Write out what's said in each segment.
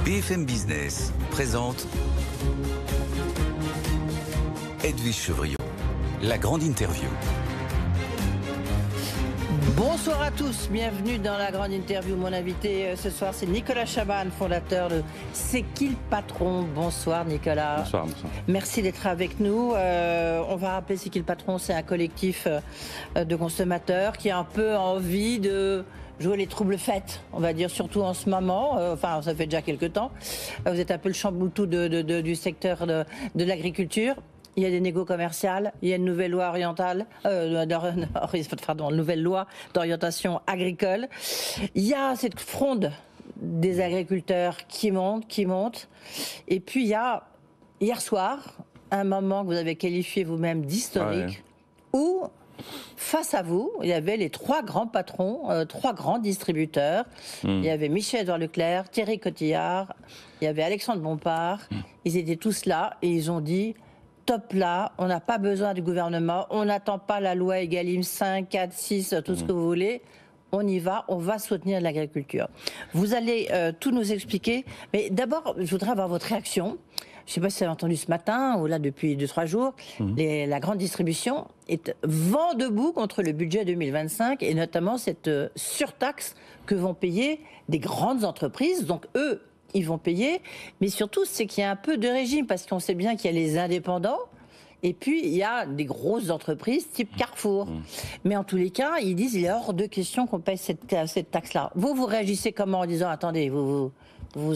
BFM Business présente Edwige Chevrillon, la grande interview. Bonsoir à tous, bienvenue dans la grande interview. Mon invité ce soir, c'est Nicolas Chaban, fondateur de C'est qui le patron? Bonsoir Nicolas. Bonsoir, bonsoir. Merci d'être avec nous. On va rappeler C'est qui le patron, c'est un collectif de consommateurs qui a un peu envie de jouer les troubles fêtes, on va dire, surtout en ce moment. Enfin, ça fait déjà quelques temps. Vous êtes un peu le chamboutou du secteur de l'agriculture. Il y a des négos commerciales, il y a une nouvelle loi orientale, nouvelle loi d'orientation agricole. Il y a cette fronde des agriculteurs qui monte. Et puis il y a hier soir un moment que vous avez qualifié vous-même d'historique, où face à vous, il y avait les trois grands patrons, trois grands distributeurs. Il y avait Michel-Édouard Leclerc, Thierry Cotillard, il y avait Alexandre Bompard. Ils étaient tous là et ils ont dit: top là, on n'a pas besoin du gouvernement, on n'attend pas la loi Egalim 5, 4, 6, tout ce que vous voulez. On y va, on va soutenir l'agriculture. Vous allez tout nous expliquer, mais d'abord, je voudrais avoir votre réaction. Je ne sais pas si vous avez entendu ce matin, ou là depuis 2-3 jours, la grande distribution est vent debout contre le budget 2025, et notamment cette surtaxe que vont payer des grandes entreprises. Donc eux, ils vont payer, mais surtout, c'est qu'il y a un peu de régime, parce qu'on sait bien qu'il y a les indépendants, et puis il y a des grosses entreprises type Carrefour. Mais en tous les cas, ils disent qu'il est hors de question qu'on paye cette taxe-là. Vous réagissez comment en disant: attendez, vous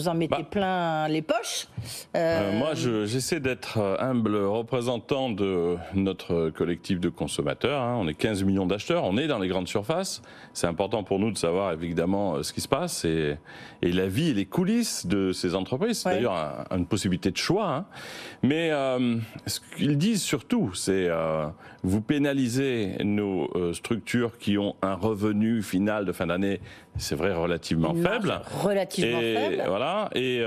en mettez plein les poches? Moi, j'essaie d'être humble représentant de notre collectif de consommateurs. On est 15 millions d'acheteurs, on est dans les grandes surfaces. C'est important pour nous de savoir évidemment ce qui se passe et la vie et les coulisses de ces entreprises. C'est d'ailleurs une possibilité de choix. Mais ce qu'ils disent surtout, c'est vous pénalisez nos structures qui ont un revenu final de fin d'année, c'est vrai, relativement faible. Faible. Voilà, et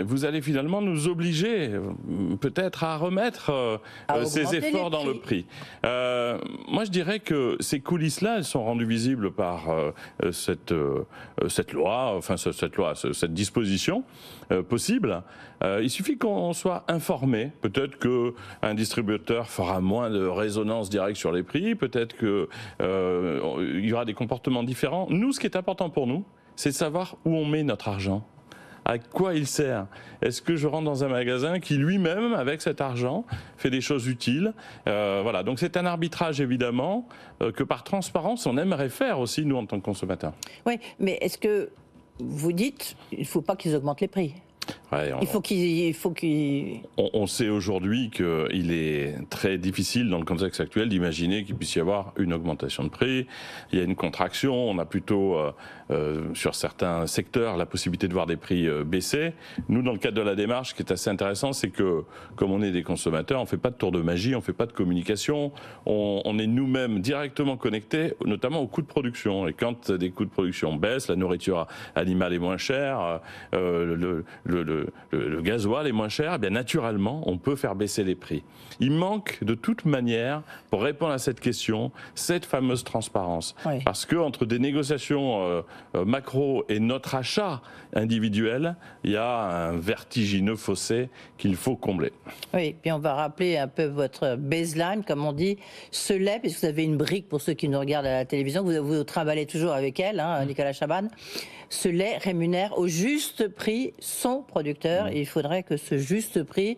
vous allez finalement nous obliger peut-être à remettre ces efforts dans le prix. Moi, je dirais que ces coulisses-là, elles sont rendues visibles par cette loi, cette disposition possible. Il suffit qu'on soit informé. Peut-être qu'un distributeur fera moins de résonance directe sur les prix. Peut-être qu'il y aura des comportements différents. Nous, ce qui est important pour nous, c'est de savoir où on met notre argent. À quoi il sert? Est-ce que je rentre dans un magasin qui lui-même, avec cet argent, fait des choses utiles? Voilà, donc c'est un arbitrage évidemment que par transparence on aimerait faire aussi nous en tant que consommateurs. Oui, mais est-ce que vous dites il ne faut pas qu'ils augmentent les prix? On sait aujourd'hui qu'il est très difficile dans le contexte actuel d'imaginer qu'il puisse y avoir une augmentation de prix. Il y a une contraction, on a plutôt sur certains secteurs la possibilité de voir des prix baisser. Nous, dans le cadre de la démarche, ce qui est assez intéressant, c'est que comme on est des consommateurs, on ne fait pas de tour de magie, on ne fait pas de communication, on est nous-mêmes directement connectés, notamment aux coûts de production. Et quand des coûts de production baissent, la nourriture animale est moins chère, le gasoil est moins cher, eh bien naturellement, on peut faire baisser les prix. Il manque de toute manière, pour répondre à cette question, cette fameuse transparence. Oui. Parce qu'entre des négociations macro et notre achat individuel, il y a un vertigineux fossé qu'il faut combler. Oui, puis on va rappeler un peu votre baseline, comme on dit, ce lait, puisque vous avez une brique pour ceux qui nous regardent à la télévision, vous trimballez toujours avec elle, Nicolas Chaban. Ce lait rémunère au juste prix son producteur. Et il faudrait que ce juste prix,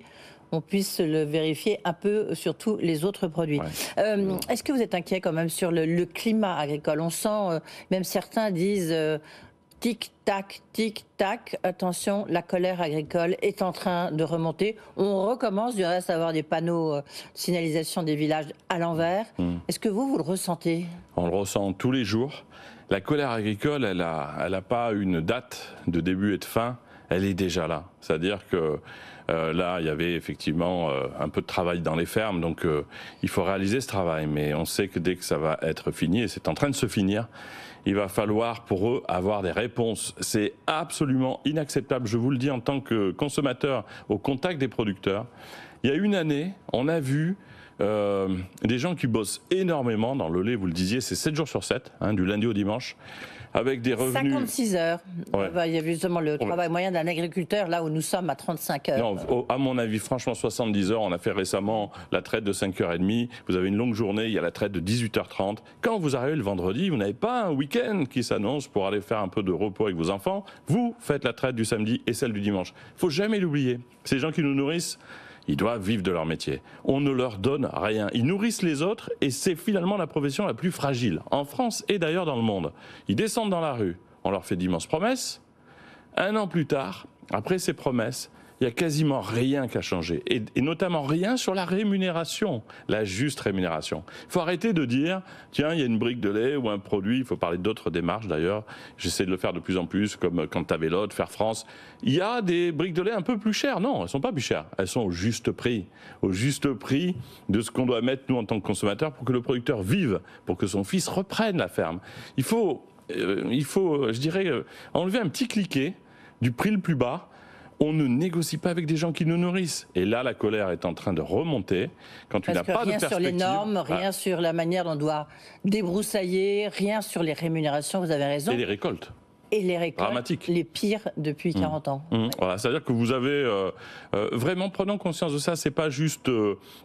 on puisse le vérifier un peu sur tous les autres produits. Est-ce que vous êtes inquiet quand même sur le climat agricole? On sent, même certains disent tic-tac, tic-tac, attention, la colère agricole est en train de remonter. On recommence du reste à avoir des panneaux de signalisation des villages à l'envers. Est-ce que vous le ressentez? On le ressent tous les jours. La colère agricole, elle a pas une date de début et de fin, elle est déjà là. C'est-à-dire que là, il y avait effectivement un peu de travail dans les fermes, donc il faut réaliser ce travail. Mais on sait que dès que ça va être fini, et c'est en train de se finir, il va falloir pour eux avoir des réponses. C'est absolument inacceptable, je vous le dis en tant que consommateur au contact des producteurs. Il y a une année, on a vu des gens qui bossent énormément dans le lait, vous le disiez, c'est 7 jours sur 7, du lundi au dimanche. avec des revenus... 56 heures. Ouais. Il y a justement le travail moyen d'un agriculteur, là où nous sommes à 35 heures. Non, à mon avis, franchement, 70 heures. On a fait récemment la traite de 5h30. Vous avez une longue journée, il y a la traite de 18h30. Quand vous arrivez le vendredi, vous n'avez pas un week-end qui s'annonce pour aller faire un peu de repos avec vos enfants. Vous faites la traite du samedi et celle du dimanche. Il ne faut jamais l'oublier. Ces gens qui nous nourrissent, ils doivent vivre de leur métier. On ne leur donne rien. Ils nourrissent les autres et c'est finalement la profession la plus fragile, en France et d'ailleurs dans le monde. Ils descendent dans la rue, on leur fait d'immenses promesses. Un an plus tard, après ces promesses, il n'y a quasiment rien qui a changé. Et notamment rien sur la rémunération, la juste rémunération. Il faut arrêter de dire, tiens, il y a une brique de lait ou un produit, il faut parler d'autres démarches d'ailleurs. J'essaie de le faire de plus en plus, comme Cantavélote, Faire France. Il y a des briques de lait un peu plus chères. Non, elles ne sont pas plus chères. Elles sont au juste prix de ce qu'on doit mettre, nous, en tant que consommateurs, pour que le producteur vive, pour que son fils reprenne la ferme. Il faut je dirais, enlever un petit cliquet du prix le plus bas. On ne négocie pas avec des gens qui nous nourrissent. Et là, la colère est en train de remonter. Quand tu n'as pas de perspective... Rien sur les normes, rien sur la manière dont on doit débroussailler, rien sur les rémunérations, vous avez raison. Et les récoltes. Et les récoltes, dramatique. Les pires depuis 40 ans. Voilà, c'est-à-dire que vous avez... vraiment, prenons conscience de ça, c'est pas juste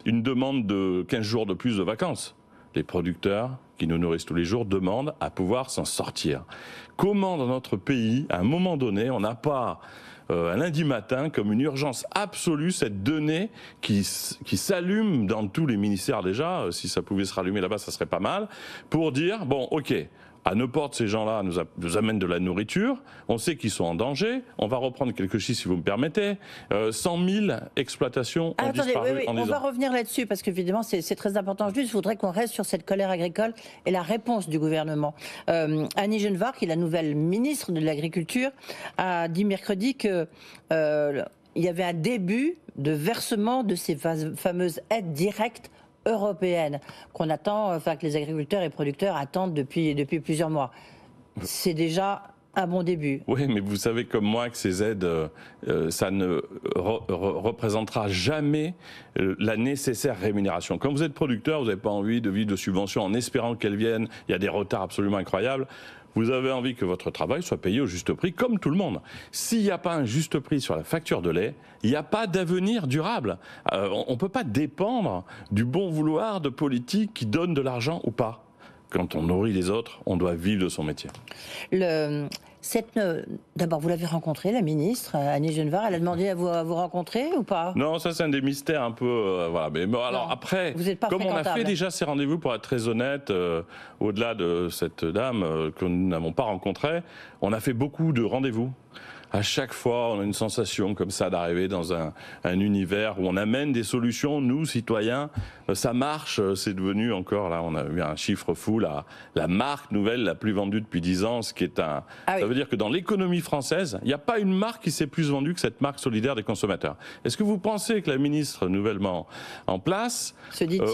une demande de 15 jours de plus de vacances. Les producteurs qui nous nourrissent tous les jours demandent à pouvoir s'en sortir. Comment, dans notre pays, à un moment donné, on n'a pas... un lundi matin, comme une urgence absolue, cette donnée qui s'allume dans tous les ministères déjà, si ça pouvait se rallumer là-bas, ça serait pas mal, pour dire, bon, ok, à nos portes, ces gens-là nous amènent de la nourriture, on sait qu'ils sont en danger, on va reprendre quelques chiffres si vous me permettez, 100 000 exploitations ont disparu en 10 ans. On va revenir là-dessus, parce qu'évidemment, c'est très important. Juste, je voudrais qu'on reste sur cette colère agricole et la réponse du gouvernement. Annie Genevard, qui est la nouvelle ministre de l'Agriculture, a dit mercredi qu'il y avait un début de versement de ces fameuses aides directes européenne qu'on attend, enfin que les agriculteurs et producteurs attendent depuis plusieurs mois. C'est déjà un bon début. Oui, mais vous savez comme moi que ces aides, ça ne représentera jamais la nécessaire rémunération. Quand vous êtes producteur, vous n'avez pas envie de vivre de subventions en espérant qu'elles viennent. Il y a des retards absolument incroyables. Vous avez envie que votre travail soit payé au juste prix, comme tout le monde. S'il n'y a pas un juste prix sur la facture de lait, il n'y a pas d'avenir durable. On ne peut pas dépendre du bon vouloir de politiques qui donnent de l'argent ou pas. Quand on nourrit les autres, on doit vivre de son métier. D'abord, vous l'avez rencontrée, la ministre, Annie Genevard, elle a demandé à vous rencontrer ou pas? Non, ça c'est un des mystères un peu... voilà. Mais alors après, comme on a fait déjà ces rendez-vous, pour être très honnête, au-delà de cette dame que nous n'avons pas rencontrée, on a fait beaucoup de rendez-vous. À chaque fois, on a une sensation comme ça d'arriver dans un univers où on amène des solutions, nous, citoyens. Ça marche, c'est devenu encore, là, on a eu un chiffre fou, la marque nouvelle la plus vendue depuis 10 ans, ce qui est un... Ah oui. Ça veut dire que dans l'économie française, il n'y a pas une marque qui s'est plus vendue que cette marque solidaire des consommateurs. Est-ce que vous pensez que la ministre nouvellement en place,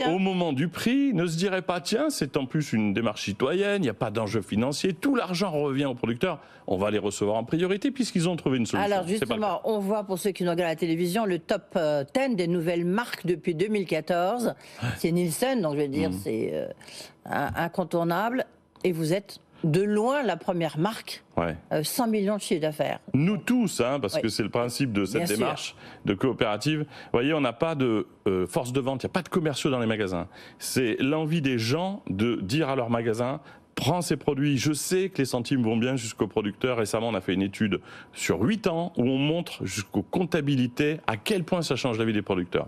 au moment du prix, ne se dirait pas, tiens, c'est en plus une démarche citoyenne, il n'y a pas d'enjeu financier, tout l'argent revient aux producteurs, on va les recevoir en priorité puisqu'ils ont trouvé une solution. Alors justement, on voit pour ceux qui nous regardent à la télévision le top 10 des nouvelles marques depuis 2014. C'est Nielsen, donc je veux dire, c'est incontournable. Et vous êtes de loin la première marque, 100 millions de chiffre d'affaires. Nous tous, parce que c'est le principe de cette démarche de coopérative. Vous voyez, on n'a pas de force de vente, il n'y a pas de commerciaux dans les magasins. C'est l'envie des gens de dire à leur magasin, prends ces produits, je sais que les centimes vont bien jusqu'au producteur. Récemment, on a fait une étude sur 8 ans où on montre jusqu'aux comptabilités à quel point ça change la vie des producteurs.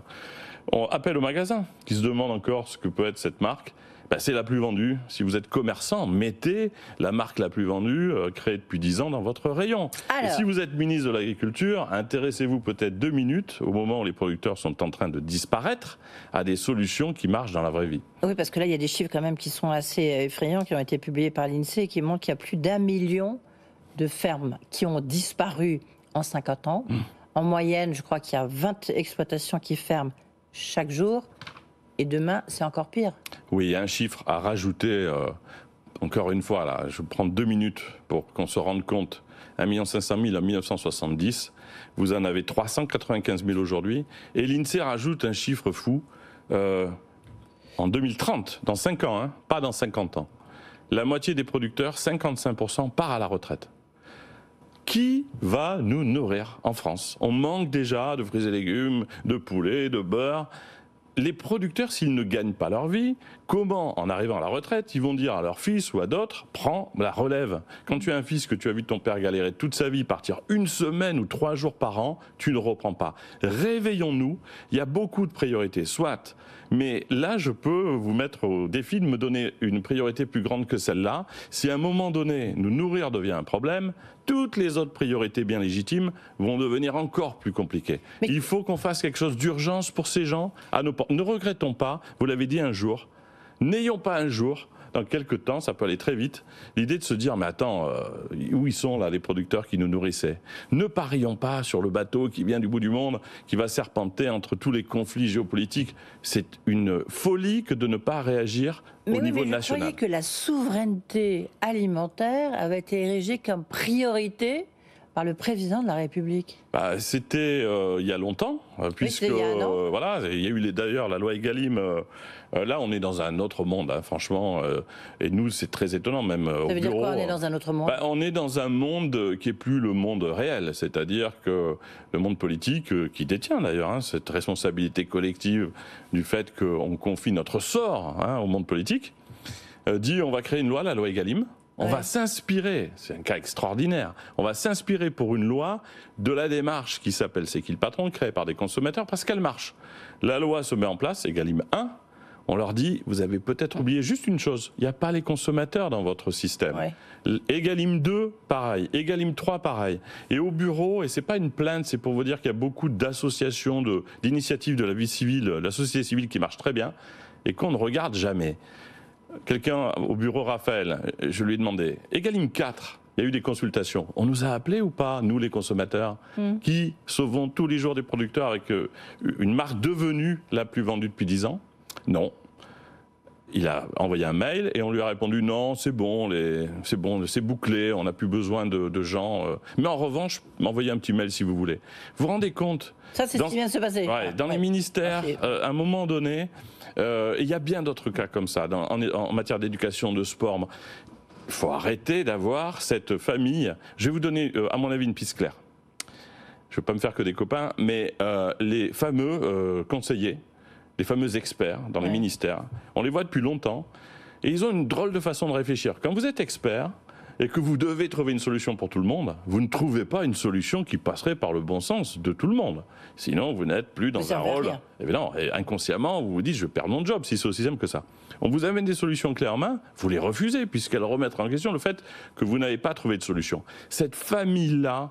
On appelle au magasin qui se demande encore ce que peut être cette marque. C'est la plus vendue. Si vous êtes commerçant, mettez la marque la plus vendue, créée depuis 10 ans dans votre rayon. Et si vous êtes ministre de l'Agriculture, intéressez-vous peut-être 2 minutes, au moment où les producteurs sont en train de disparaître, à des solutions qui marchent dans la vraie vie. Oui, parce que là, il y a des chiffres quand même qui sont assez effrayants, qui ont été publiés par l'INSEE, qui montrent qu'il y a plus d'1 million de fermes qui ont disparu en 50 ans. En moyenne, je crois qu'il y a 20 exploitations qui ferment chaque jour. Et demain, c'est encore pire. Oui, il y a un chiffre à rajouter, encore une fois, là, je vais prendre 2 minutes pour qu'on se rende compte. 1 500 000 en 1970, vous en avez 395 000 aujourd'hui. Et l'INSEE rajoute un chiffre fou, en 2030, dans 5 ans, pas dans 50 ans. la moitié des producteurs, 55%, part à la retraite. Qui va nous nourrir en France? On manque déjà de fruits et légumes, de poulet, de beurre. Les producteurs, s'ils ne gagnent pas leur vie, comment, en arrivant à la retraite, ils vont dire à leur fils ou à d'autres, prends la relève. Quand tu as un fils que tu as vu ton père galérer toute sa vie, partir 1 semaine ou 3 jours par an, tu ne reprends pas. Réveillons-nous, il y a beaucoup de priorités, soit. Mais là, je peux vous mettre au défi de me donner une priorité plus grande que celle-là. Si à un moment donné, nous nourrir devient un problème, toutes les autres priorités bien légitimes vont devenir encore plus compliquées. Mais il faut qu'on fasse quelque chose d'urgence pour ces gens. Ne regrettons pas, vous l'avez dit un jour, n'ayons pas un jour, dans quelques temps, ça peut aller très vite, l'idée de se dire, mais attends, où ils sont là les producteurs qui nous nourrissaient? Ne parions pas sur le bateau qui vient du bout du monde, qui va serpenter entre tous les conflits géopolitiques. C'est une folie que de ne pas réagir au niveau national. Je croyais que la souveraineté alimentaire avait été érigée comme priorité par le président de la République. C'était il y a longtemps, puisque il y a eu d'ailleurs la loi Egalim. Là, on est dans un autre monde, hein, franchement. Et nous, c'est très étonnant, même au bureau. Ça veut dire quoi, on est dans un autre monde? On est dans un monde qui est plus le monde réel, c'est-à-dire que le monde politique, qui détient d'ailleurs cette responsabilité collective du fait qu'on confie notre sort au monde politique, dit on va créer une loi, la loi Egalim. On va s'inspirer, c'est un cas extraordinaire, on va s'inspirer pour une loi de la démarche qui s'appelle C'est qui le patron, créée par des consommateurs, parce qu'elle marche. La loi se met en place, Egalim 1, on leur dit, vous avez peut-être oublié juste une chose, il n'y a pas les consommateurs dans votre système. Egalim 2, pareil, Egalim 3, pareil. Et au bureau, et c'est pas une plainte, c'est pour vous dire qu'il y a beaucoup d'associations, d'initiatives de la vie civile, la société civile qui marche très bien, et qu'on ne regarde jamais. Quelqu'un au bureau, Raphaël, je lui ai demandé, Egalim 4, il y a eu des consultations. On nous a appelés ou pas, nous les consommateurs, qui sauvons tous les jours des producteurs avec une marque devenue la plus vendue depuis 10 ans? Non. Il a envoyé un mail et on lui a répondu non, c'est bon, c'est bouclé, on n'a plus besoin de gens. Mais en revanche, m'envoyez un petit mail si vous voulez. Vous vous rendez compte? Ça, c'est ce qui vient de se passer. Dans les ministères, à un moment donné, il y a bien d'autres cas comme ça, en matière d'éducation, de sport. Il faut arrêter d'avoir cette famille. Je vais vous donner, à mon avis, une piste claire. Je ne vais pas me faire que des copains, mais les fameux conseillers, les fameux experts dans les ministères, on les voit depuis longtemps, et ils ont une drôle de façon de réfléchir. Quand vous êtes expert et que vous devez trouver une solution pour tout le monde, vous ne trouvez pas une solution qui passerait par le bon sens de tout le monde. Sinon, vous n'êtes plus dans un rôle... Évidemment, et inconsciemment, vous vous dites, je perds mon job si c'est aussi simple que ça. On vous amène des solutions clés en main, vous les refusez, puisqu'elles remettent en question le fait que vous n'avez pas trouvé de solution. Cette famille-là,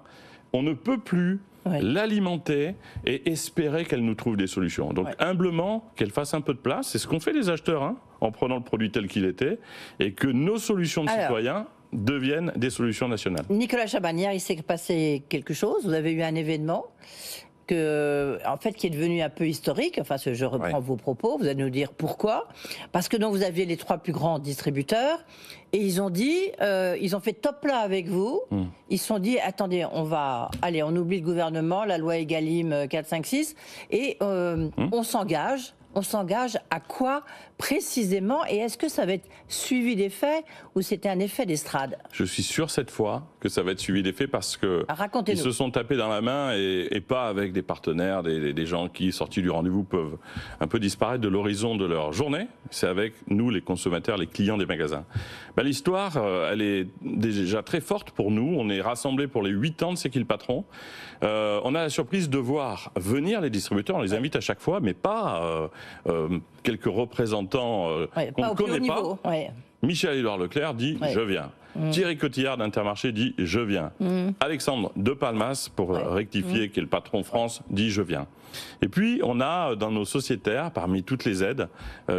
on ne peut plus l'alimenter et espérer qu'elle nous trouve des solutions. Donc humblement, qu'elle fasse un peu de place, c'est ce qu'ont fait les acheteurs, en prenant le produit tel qu'il était, et que nos solutions de citoyens deviennent des solutions nationales. Nicolas Chaban, hier, il s'est passé quelque chose, vous avez eu un événement qui est devenu un peu historique, enfin je reprends vos propos, vous allez nous dire pourquoi, parce que donc vous aviez les 3 plus grands distributeurs, et ils ont dit, ils ont fait top là avec vous, ils se sont dit, attendez, on oublie le gouvernement, la loi Egalim 4, 5, 6, et on s'engage à quoi précisément, et est-ce que ça va être suivi des faits ou c'était un effet d'estrade? Je suis sûr cette fois que ça va être suivi des faits parce que ils se sont tapés dans la main et pas avec des partenaires, des gens qui, sortis du rendez-vous, peuvent un peu disparaître de l'horizon de leur journée. C'est avec nous, les consommateurs, les clients des magasins. L'histoire, elle est déjà très forte pour nous. On est rassemblés pour les 8 ans de C'est qui le patron. On a la surprise de voir venir les distributeurs. On les invite à chaque fois, mais pas quelques représentants qu'on ne connaît pas. Michel-Édouard Leclerc dit je viens. Thierry Cotillard d'Intermarché dit je viens. Alexandre de Palmas, pour rectifier, qui est le patron France, dit je viens. Et puis on a dans nos sociétaires, parmi toutes les aides,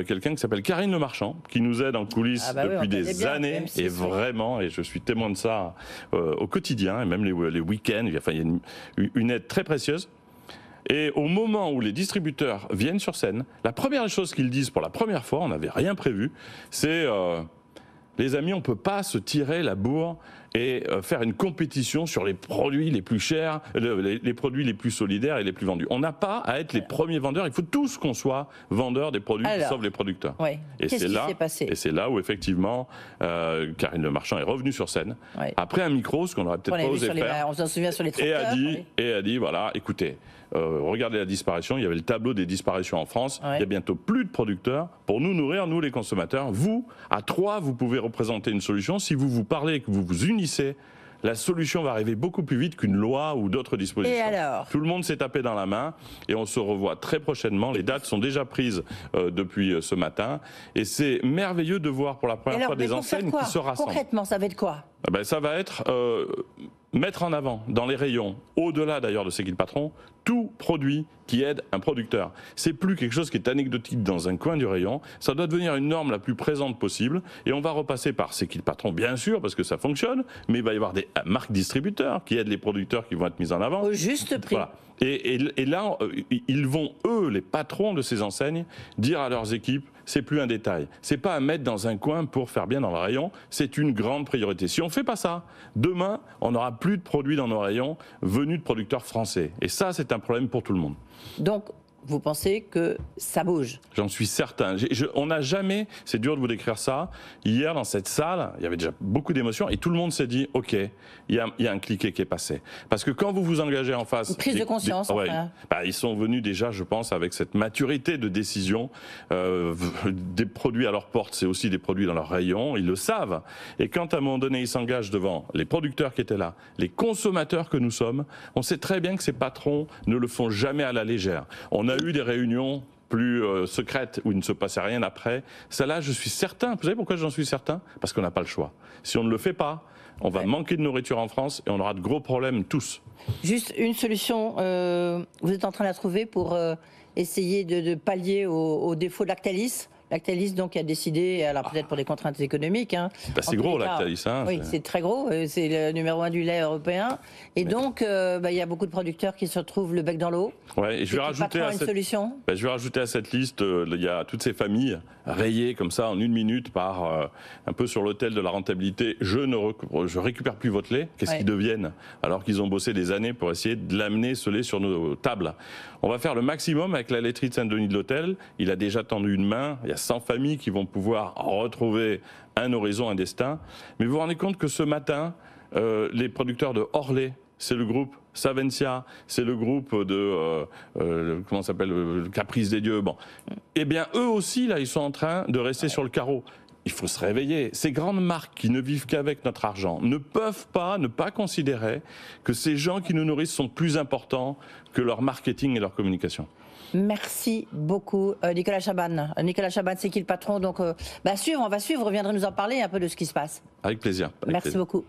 quelqu'un qui s'appelle Karine Le Marchand, qui nous aide en coulisses depuis des années, et vraiment, et je suis témoin de ça au quotidien, et même les week-ends, enfin, il y a une aide très précieuse. Et au moment où les distributeurs viennent sur scène, la première chose qu'ils disent pour la première fois, on n'avait rien prévu, c'est les amis, on ne peut pas se tirer la bourre et faire une compétition sur les produits les plus chers, les produits les plus solidaires et les plus vendus. On n'a pas à être les premiers vendeurs, il faut tous qu'on soit vendeurs des produits qui sauvent les producteurs. Oui. Et c'est là où effectivement Karine Le Marchand est revenue sur scène, après un micro, ce qu'on n'aurait peut-être pas osé faire, on s'en souvient sur les tracteurs, et a dit voilà, écoutez, regardez la disparition, il y avait le tableau des disparitions en France, il y a bientôt plus de producteurs pour nous nourrir, nous les consommateurs. Vous, à 3, vous pouvez représenter une solution. Si vous vous parlez et que vous vous unissez, la solution va arriver beaucoup plus vite qu'une loi ou d'autres dispositions. Et alors ? Tout le monde s'est tapé dans la main et on se revoit très prochainement. Les dates sont déjà prises depuis ce matin et c'est merveilleux de voir pour la première fois des enseignes qui se rassemblent. Concrètement, ça va être quoi ? Ça va être mettre en avant dans les rayons, au-delà d'ailleurs de C'est qui le patron, tout produit qui aide un producteur. C'est plus quelque chose qui est anecdotique dans un coin du rayon, ça doit devenir une norme la plus présente possible et on va repasser par C'est qui le patron bien sûr parce que ça fonctionne, mais il va y avoir des marques distributeurs qui aident les producteurs qui vont être mis en avant. Au juste prix. Voilà. Et là, ils vont, eux, les patrons de ces enseignes, dire à leurs équipes, c'est plus un détail. C'est pas à mettre dans un coin pour faire bien dans le rayon, c'est une grande priorité. Si on fait pas ça, demain, on n'aura plus de produits dans nos rayons venus de producteurs français. Et ça, c'est un problème pour tout le monde. Donc, vous pensez que ça bouge ? J'en suis certain. On n'a jamais, c'est dur de vous décrire ça, hier dans cette salle, il y avait déjà beaucoup d'émotions et tout le monde s'est dit, ok, il y a un cliquet qui est passé. Parce que quand vous vous engagez en face... Une prise de conscience, ils sont venus déjà, je pense, avec cette maturité de décision. Des produits à leur porte, c'est aussi des produits dans leur rayon, ils le savent. Et quand à un moment donné, ils s'engagent devant les producteurs qui étaient là, les consommateurs que nous sommes, on sait très bien que ces patrons ne le font jamais à la légère. On a eu des réunions plus secrètes où il ne se passait rien après. Celle-là, je suis certain. Vous savez pourquoi j'en suis certain ? Parce qu'on n'a pas le choix. Si on ne le fait pas, on va manquer de nourriture en France et on aura de gros problèmes tous. Juste une solution, vous êtes en train de la trouver pour essayer de pallier aux défauts de Lactalis. Lactalis donc a décidé, alors peut-être pour des contraintes économiques. C'est gros Lactalis. Oui, c'est très gros. C'est le numéro 1 du lait européen. Et donc, il y a beaucoup de producteurs qui se retrouvent le bec dans l'eau. Ouais, et je vais rajouter à cette liste, il y a toutes ces familles rayées comme ça en une minute par un peu sur l'autel de la rentabilité. Je récupère plus votre lait. Qu'est-ce qu'ils deviennent alors qu'ils ont bossé des années pour essayer de l'amener ce lait sur nos tables. On va faire le maximum avec la laiterie de Saint-Denis de l'Hôtel. Il a déjà tendu une main. Il y a 100 familles qui vont pouvoir retrouver un horizon, un destin. Mais vous vous rendez compte que ce matin, les producteurs de Orlais, c'est le groupe Savencia, c'est le groupe de comment s'appelle, le Caprice des Dieux. Bon, eh bien eux aussi là, ils sont en train de rester sur le carreau. Il faut se réveiller. Ces grandes marques qui ne vivent qu'avec notre argent ne peuvent pas ne pas considérer que ces gens qui nous nourrissent sont plus importants que leur marketing et leur communication. Merci beaucoup, Nicolas Chaban. Nicolas Chaban, c'est qui le patron ? Donc, on va suivre, vous reviendrez nous en parler un peu de ce qui se passe. Avec plaisir. Merci beaucoup.